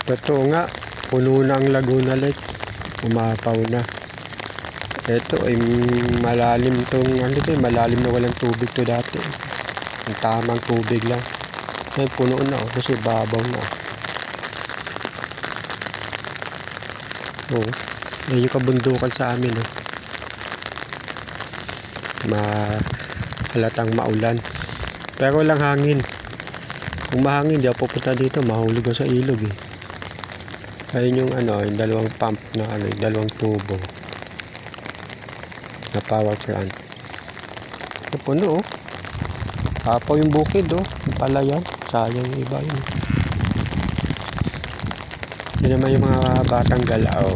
Totoo nga, puno na ang Laguna Lake. Umapaw na. Ito ay malalim tong malalim na walang tubig to dati. Ang tamang tubig lang. Ngayon puno na kasi babaw na. Oh, yan yung kabundukan sa amin. Halatang maulan. Pero walang hangin. Kung mahangin, di ako pupunta dito. Mahulog ako sa ilog eh. Ayun yung yung dalawang pump na yung dalawang tubo na power plant. Puno Apaw yung bukid yung palayan. Sayang yung iba yun. Yan naman yung mga batang galao.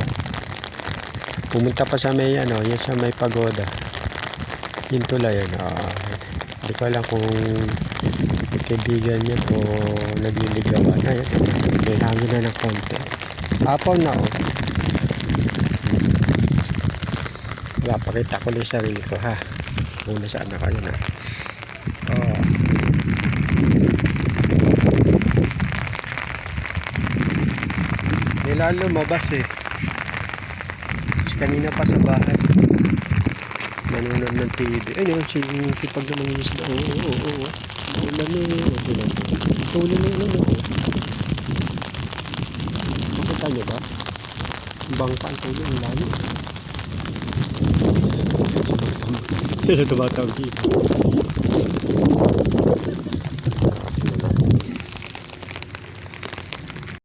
Pumunta pa sa may yan sa may pagoda. Yung tulay hindi ko alam kung kaibigan niya o nagliligawan. May hangin na ng konti. Apaw na Pakita ko lang yung sarili ko ha. Muna sana kayo na. May lumabas kanina pa sa bahay. Nanonood ng TV. Ayun, sipag naman yung isda. Oo. Tuloy na yun. Makita nyo ba? Bangka ang tuloy. Ang layo. Tumatawag dito.